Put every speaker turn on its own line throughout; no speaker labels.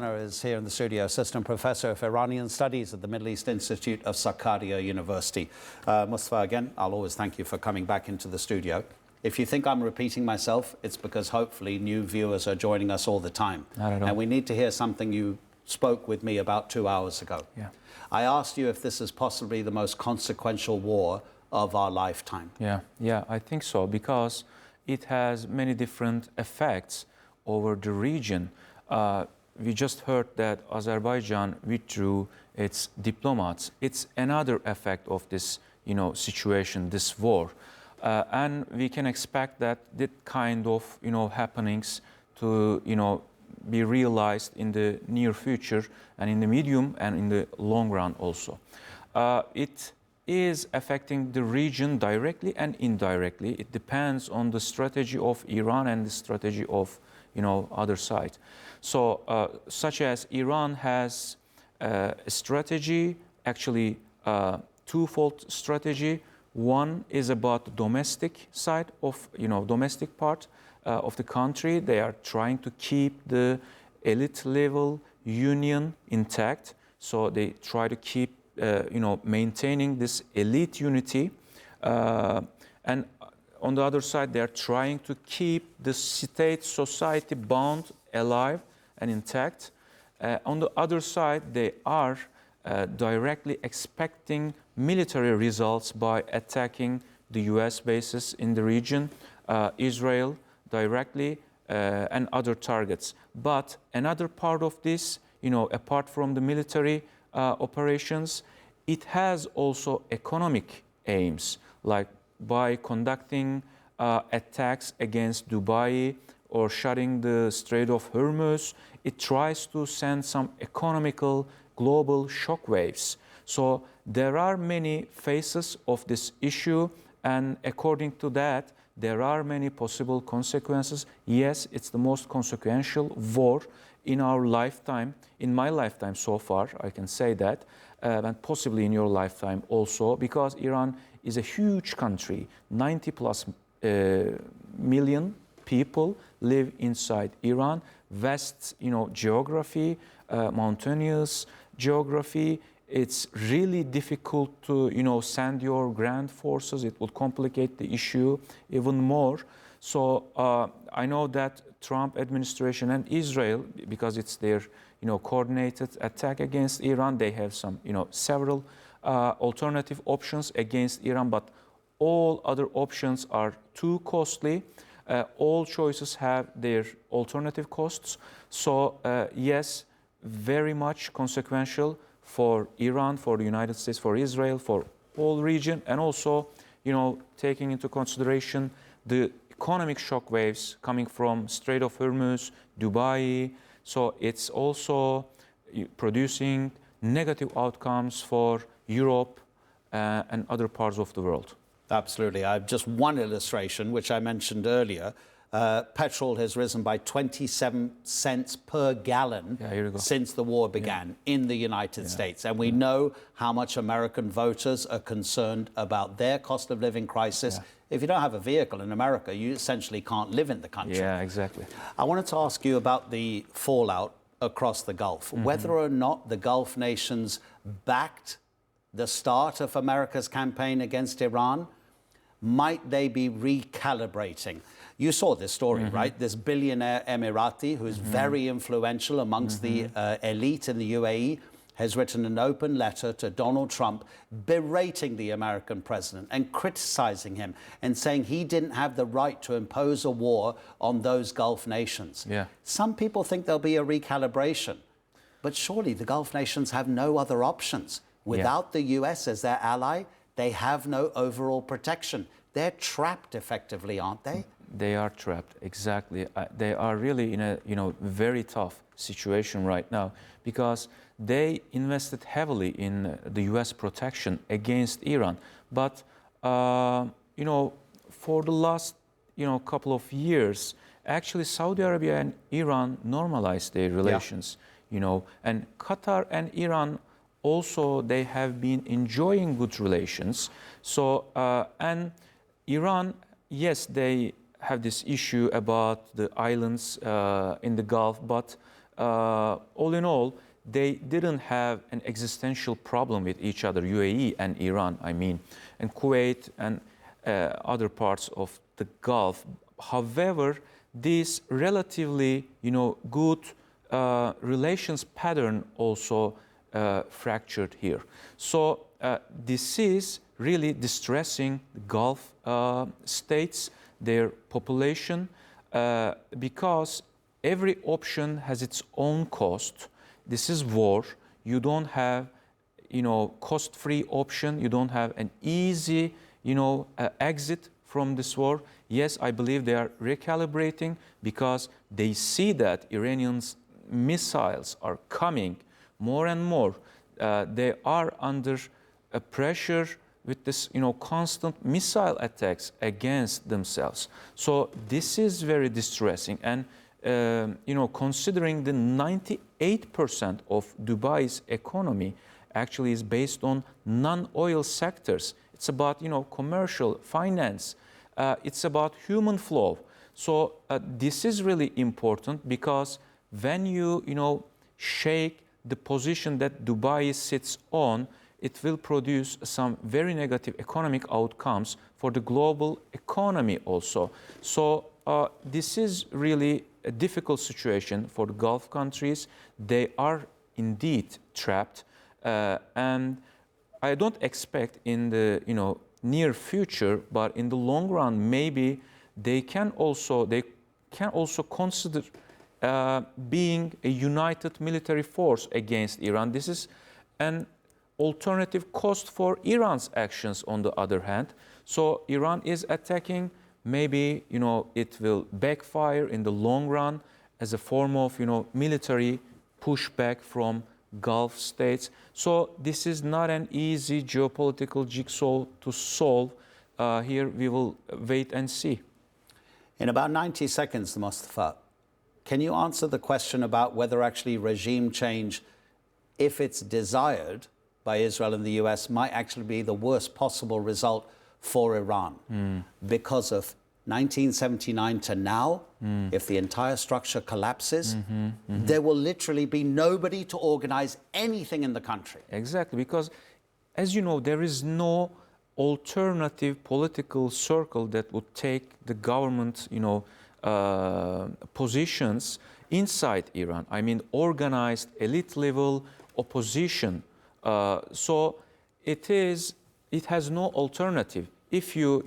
Is here in the studio, Assistant Professor of Iranian Studies at the Middle East Institute of Sakarya University. Mustafa, again, I'll always thank you for coming back into the studio. If you think I'm repeating myself, it's because hopefully new viewers are joining us all the time.
I don't know.
And we need to hear something you spoke with me about 2 hours ago.
Yeah.
I asked you if this is possibly the most consequential war of our lifetime.
Yeah, I think so, because it has many different effects over the region. We just heard that Azerbaijan withdrew its diplomats. It's another effect of this, situation, this war. And we can expect that kind of, happenings to, be realized in the near future and in the medium and in the long run also. It is affecting the region directly and indirectly. It depends on the strategy of Iran and the strategy of, other side. So, such as Iran has a strategy, actually twofold strategy. One is about the domestic side of, domestic part of the country. They are trying to keep the elite level union intact. So they try to keep, maintaining this elite unity. And on the other side, they are trying to keep the state-society bond alive and intact. On the other side, they are directly expecting military results by attacking the US bases in the region, Israel directly, and other targets. But another part of this, apart from the military operations, it has also economic aims, like by conducting attacks against Dubai or shutting the Strait of Hormuz. It tries to send some economical global shockwaves. So there are many phases of this issue, and according to that, there are many possible consequences. Yes, it's the most consequential war in our lifetime, in my lifetime so far, I can say that, and possibly in your lifetime also, because Iran is a huge country. 90 plus million people live inside Iran. Vast, geography, mountainous geography. It's really difficult to, send your ground forces. It would complicate the issue even more. So I know that Trump administration and Israel, because it's their, coordinated attack against Iran, they have some, several alternative options against Iran, but all other options are too costly. All choices have their alternative costs. So yes, very much consequential for Iran, for the United States, for Israel, for all region, and also, taking into consideration the economic shockwaves coming from Strait of Hormuz, Dubai. So it's also producing negative outcomes for Europe and other parts of the world.
Absolutely. I have just one illustration, which I mentioned earlier. Petrol has risen by 27 cents per gallon since the war began in the United States. And we know how much American voters are concerned about their cost of living crisis. If you don't have a vehicle in America, you essentially can't live in the country.
Yeah, exactly.
I wanted to ask you about the fallout across the Gulf, whether or not the Gulf nations backed the start of America's campaign against Iran. Might they be recalibrating? You saw this story, right? This billionaire Emirati, who is very influential amongst the elite in the UAE, has written an open letter to Donald Trump berating the American president and criticizing him and saying he didn't have the right to impose a war on those Gulf nations. Some people think there'll be a recalibration, but surely the Gulf nations have no other options. Without the US as their ally, they have no overall protection. They're trapped effectively, aren't they?
They are trapped, exactly. They are really in a very tough situation right now, because they invested heavily in the US protection against Iran. But for the last couple of years, actually Saudi Arabia and Iran normalized their relations. And Qatar and Iran also, they have been enjoying good relations. So and Iran, yes, they have this issue about the islands in the Gulf, but all in all, they didn't have an existential problem with each other, UAE and Iran, I mean, and Kuwait and other parts of the Gulf. However, this relatively, good relations pattern also fractured here. So this is really distressing the Gulf states, their population, because every option has its own cost. This is war. You don't have, cost-free option. You don't have an easy, exit from this war. Yes, I believe they are recalibrating because they see that Iranians' missiles are coming more and more. They are under pressure with this, constant missile attacks against themselves. So this is very distressing. And, considering the 98% of Dubai's economy actually is based on non-oil sectors. It's about, commercial, finance. It's about human flow. So this is really important because when you, shake the position that Dubai sits on, it will produce some very negative economic outcomes for the global economy also. So this is really a difficult situation for the Gulf countries. They are indeed trapped. And I don't expect in the near future, but in the long run, maybe they can also consider being a united military force against Iran. This is an alternative cost for Iran's actions on the other hand. So Iran is attacking, maybe it will backfire in the long run as a form of military pushback from Gulf states. So this is not an easy geopolitical jigsaw to solve. Here we will wait and see.
In about 90 seconds, Mustafa, can you answer the question about whether actually regime change, if it's desired by Israel and the US, might actually be the worst possible result for Iran? Because of 1979 to now, if the entire structure collapses, there will literally be nobody to organize anything in the country.
Exactly, because as you know, there is no alternative political circle that would take the government, positions inside Iran. I mean, organized elite level opposition. So it has no alternative. If you,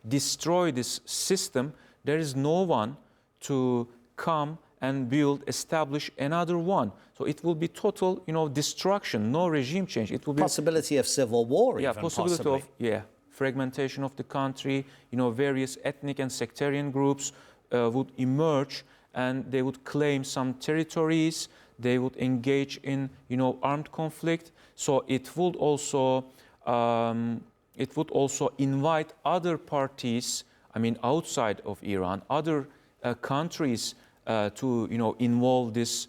destroy this system, there is no one to come and establish another one. So it will be total, destruction, no regime change. It will be
possibility of civil war,
yeah,
even
possibility
possibly.
of fragmentation of the country. Various ethnic and sectarian groups would emerge, and they would claim some territories. They would engage in, armed conflict. So it would also invite other parties, outside of Iran, other countries to, involve this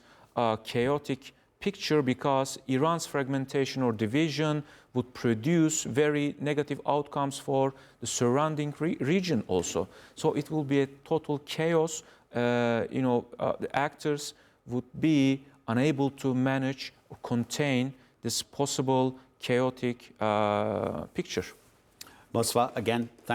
chaotic picture, because Iran's fragmentation or division would produce very negative outcomes for the surrounding region also. So it will be a total chaos. The actors would be unable to manage or contain this possible chaotic picture.
Mustafa, again, thank you.